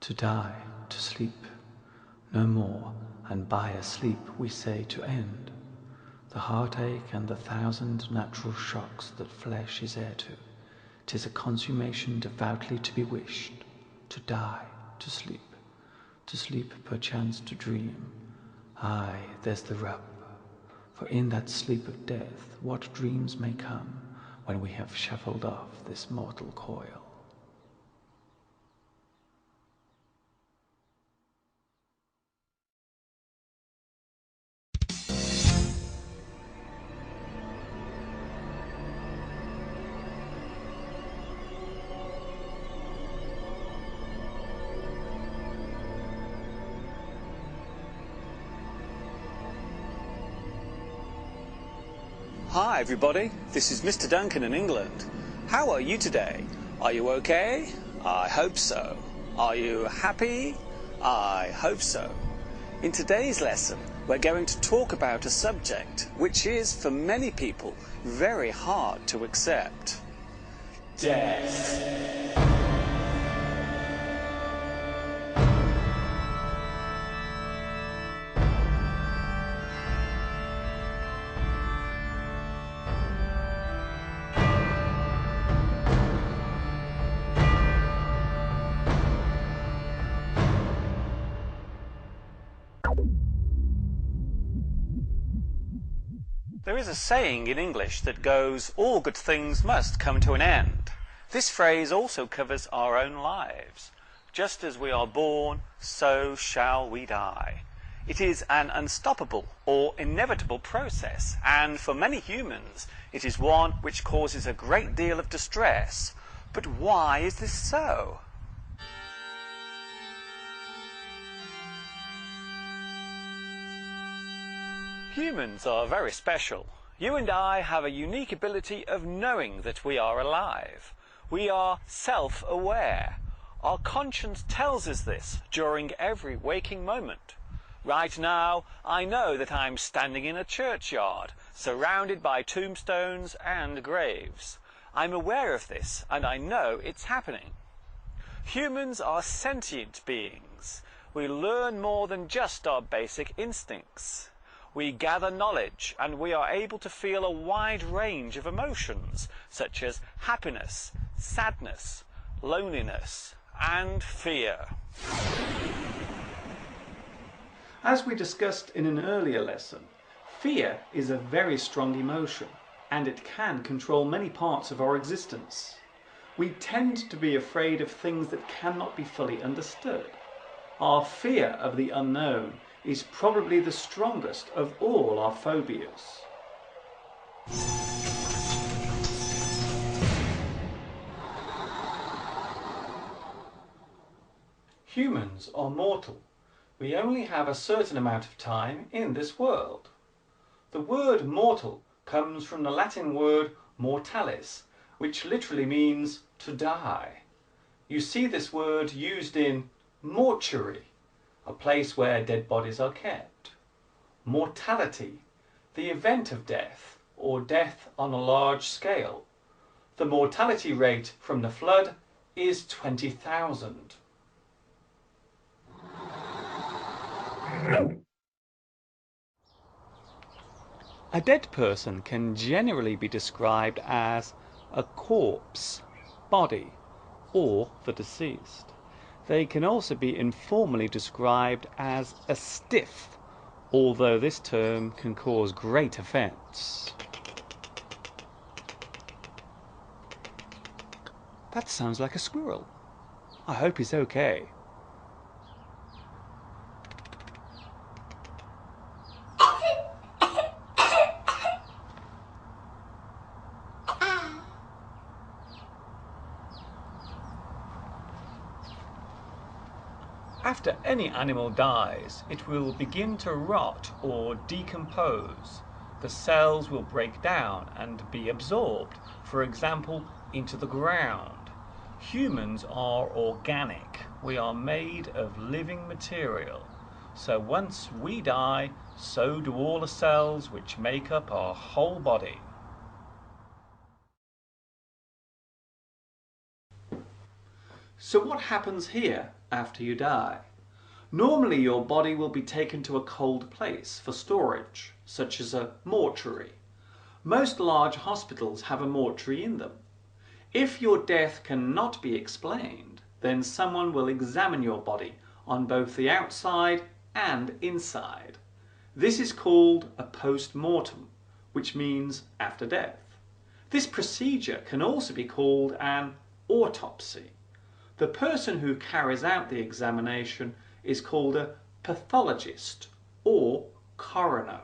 To die, to sleep, no more, and by a sleep we say to end the heartache and the thousand natural shocks that flesh is heir to. 'Tis a consummation devoutly to be wished, to die, to sleep perchance to dream. Aye, there's the rub, for in that sleep of death what dreams may come when we have shuffled off this mortal coil. Hi everybody, this is Mr. Duncan in England. How are you today? Are you okay? I hope so. Are you happy? I hope so. In today's lesson, we're going to talk about a subject which is, for many people, very hard to accept. Death. There is a saying in English that goes, all good things must come to an end. This phrase also covers our own lives. Just as we are born, so shall we die. It is an unstoppable or inevitable process, and for many humans, it is one which causes a great deal of distress. But why is this so? Humans are very special. You and I have a unique ability of knowing that we are alive. We are self-aware. Our conscience tells us this during every waking moment. Right now, I know that I'm standing in a churchyard, surrounded by tombstones and graves. I'm aware of this, and I know it's happening. Humans are sentient beings. We learn more than just our basic instincts. We gather knowledge, and we are able to feel a wide range of emotions, such as happiness, sadness, loneliness, and fear. As we discussed in an earlier lesson, fear is a very strong emotion, and it can control many parts of our existence. We tend to be afraid of things that cannot be fully understood. Our fear of the unknown is probably the strongest of all our phobias. Humans are mortal. We only have a certain amount of time in this world. The word mortal comes from the Latin word mortalis, which literally means to die. You see this word used in mortuary, a place where dead bodies are kept. Mortality, the event of death, or death on a large scale. The mortality rate from the flood is 20,000. A dead person can generally be described as a corpse, body, or the deceased. They can also be informally described as a stiff, although this term can cause great offence. That sounds like a squirrel. I hope he's okay. After any animal dies, it will begin to rot or decompose. The cells will break down and be absorbed, for example, into the ground. Humans are organic. We are made of living material. So once we die, so do all the cells which make up our whole body. So what happens here after you die. Normally your body will be taken to a cold place for storage, such as a mortuary. Most large hospitals have a mortuary in them. If your death cannot be explained, then someone will examine your body on both the outside and inside. This is called a post-mortem, which means after death. This procedure can also be called an autopsy. The person who carries out the examination is called a pathologist or coroner.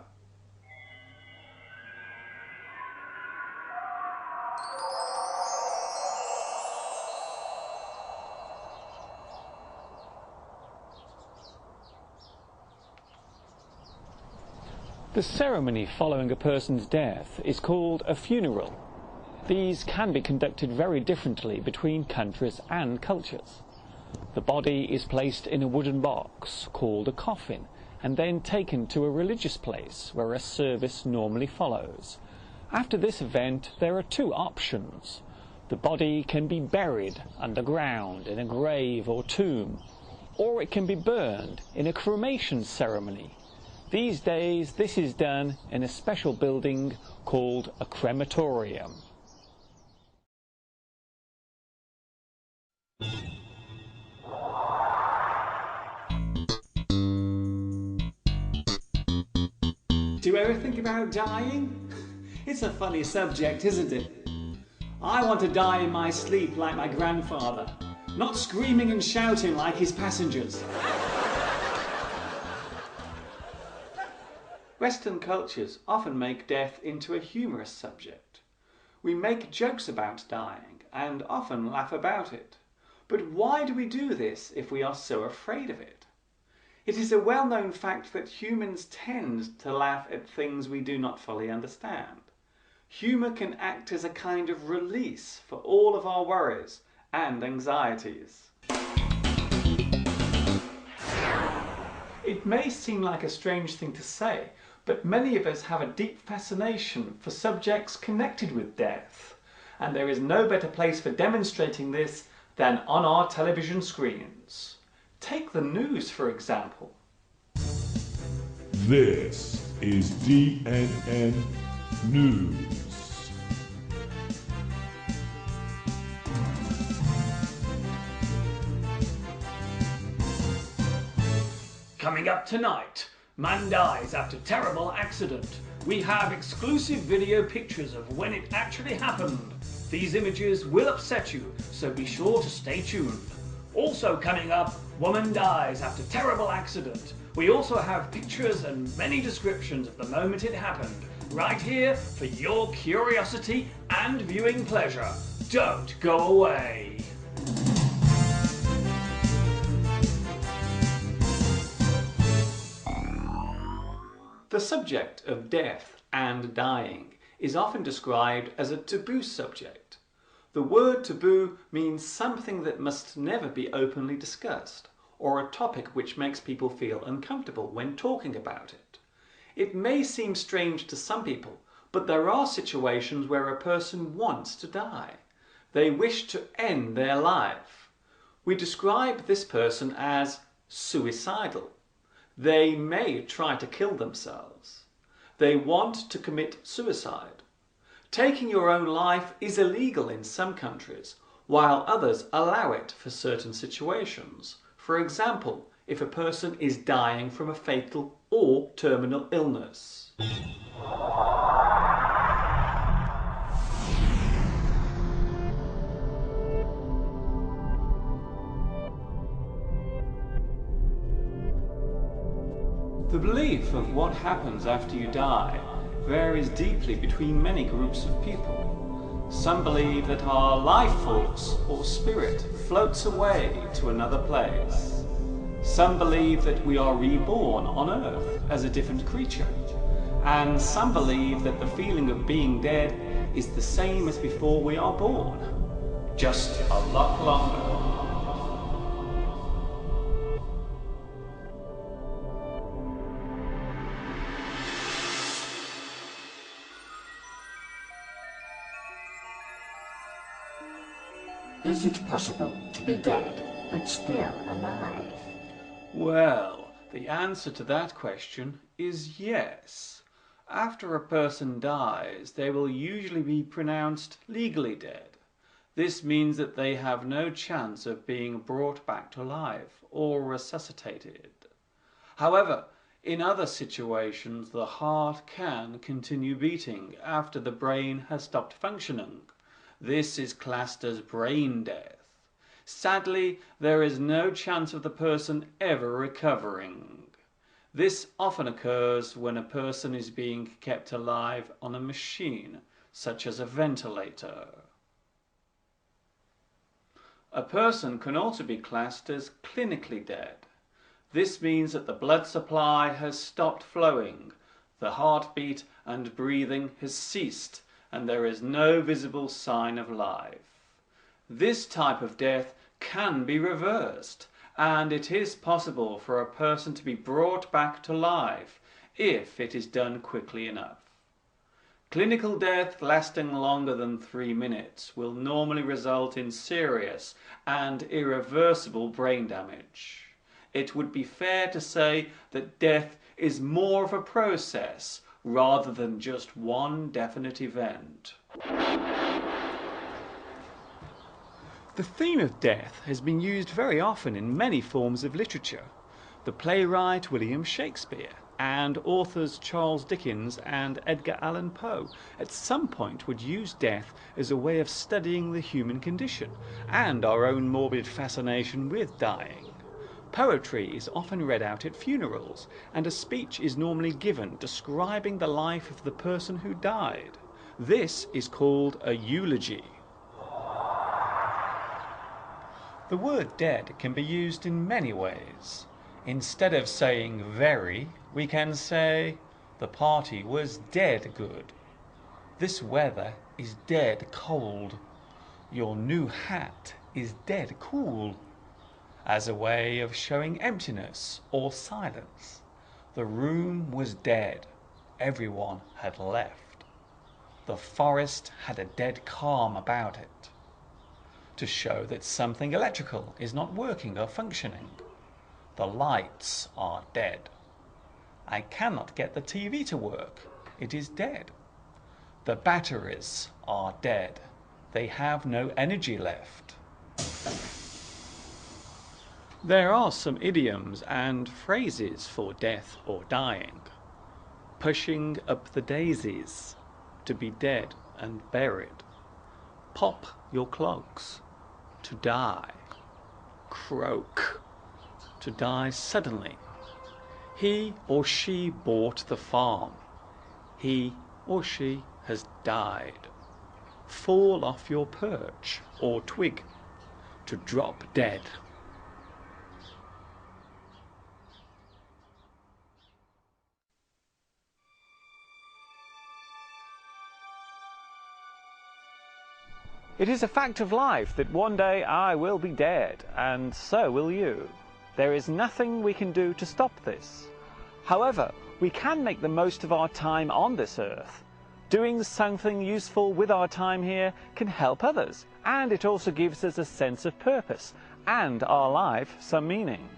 The ceremony following a person's death is called a funeral. These can be conducted very differently between countries and cultures. The body is placed in a wooden box called a coffin and then taken to a religious place where a service normally follows. After this event, there are two options. The body can be buried underground in a grave or tomb, or it can be burned in a cremation ceremony. These days, this is done in a special building called a crematorium. Do you ever think about dying? It's a funny subject, isn't it? I want to die in my sleep like my grandfather, not screaming and shouting like his passengers. Western cultures often make death into a humorous subject. We make jokes about dying and often laugh about it. But why do we do this if we are so afraid of it? It is a well-known fact that humans tend to laugh at things we do not fully understand. Humour can act as a kind of release for all of our worries and anxieties. It may seem like a strange thing to say, but many of us have a deep fascination for subjects connected with death, and there is no better place for demonstrating this than on our television screens. Take the news, for example. This is DNN News. Coming up tonight, man dies after terrible accident. We have exclusive video pictures of when it actually happened. These images will upset you, so be sure to stay tuned. Also coming up, woman dies after terrible accident. We also have pictures and many descriptions of the moment it happened, right here for your curiosity and viewing pleasure. Don't go away. The subject of death and dying is often described as a taboo subject. The word taboo means something that must never be openly discussed, or a topic which makes people feel uncomfortable when talking about it. It may seem strange to some people, but there are situations where a person wants to die. They wish to end their life. We describe this person as suicidal. They may try to kill themselves. They want to commit suicide. Taking your own life is illegal in some countries, while others allow it for certain situations. For example, if a person is dying from a fatal or terminal illness. The belief of what happens after you die varies deeply between many groups of people. Some believe that our life force or spirit floats away to another place. Some believe that we are reborn on Earth as a different creature. And some believe that the feeling of being dead is the same as before we are born, just a lot longer. Is it possible to be dead but still alive? Well, the answer to that question is yes. After a person dies, they will usually be pronounced legally dead. This means that they have no chance of being brought back to life or resuscitated. However, in other situations, the heart can continue beating after the brain has stopped functioning. This is classed as brain death. Sadly, there is no chance of the person ever recovering. This often occurs when a person is being kept alive on a machine, such as a ventilator. A person can also be classed as clinically dead. This means that the blood supply has stopped flowing, the heartbeat and breathing has ceased, and there is no visible sign of life. This type of death can be reversed, and it is possible for a person to be brought back to life if it is done quickly enough. Clinical death lasting longer than 3 minutes will normally result in serious and irreversible brain damage. It would be fair to say that death is more of a process rather than just one definite event. The theme of death has been used very often in many forms of literature. The playwright William Shakespeare and authors Charles Dickens and Edgar Allan Poe at some point would use death as a way of studying the human condition and our own morbid fascination with dying. Poetry is often read out at funerals, and a speech is normally given describing the life of the person who died. This is called a eulogy. The word dead can be used in many ways. Instead of saying very, we can say the party was dead good. This weather is dead cold. Your new hat is dead cool. As a way of showing emptiness or silence. The room was dead. Everyone had left. The forest had a dead calm about it. To show that something electrical is not working or functioning. The lights are dead. I cannot get the TV to work. It is dead. The batteries are dead. They have no energy left. There are some idioms and phrases for death or dying. Pushing up the daisies, to be dead and buried. Pop your clogs, to die. Croak, to die suddenly. He or she bought the farm. He or she has died. Fall off your perch or twig, to drop dead. It is a fact of life that one day I will be dead, and so will you. There is nothing we can do to stop this. However, we can make the most of our time on this earth. Doing something useful with our time here can help others, and it also gives us a sense of purpose and our life some meaning.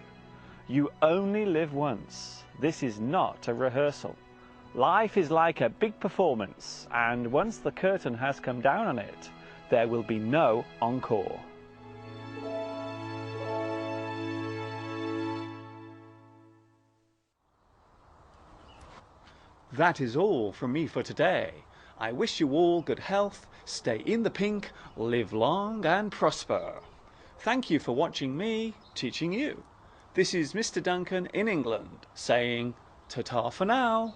You only live once. This is not a rehearsal. Life is like a big performance, and once the curtain has come down on it, there will be no encore. That is all from me for today. I wish you all good health, stay in the pink, live long and prosper. Thank you for watching me teaching you. This is Mr. Duncan in England saying ta-ta for now.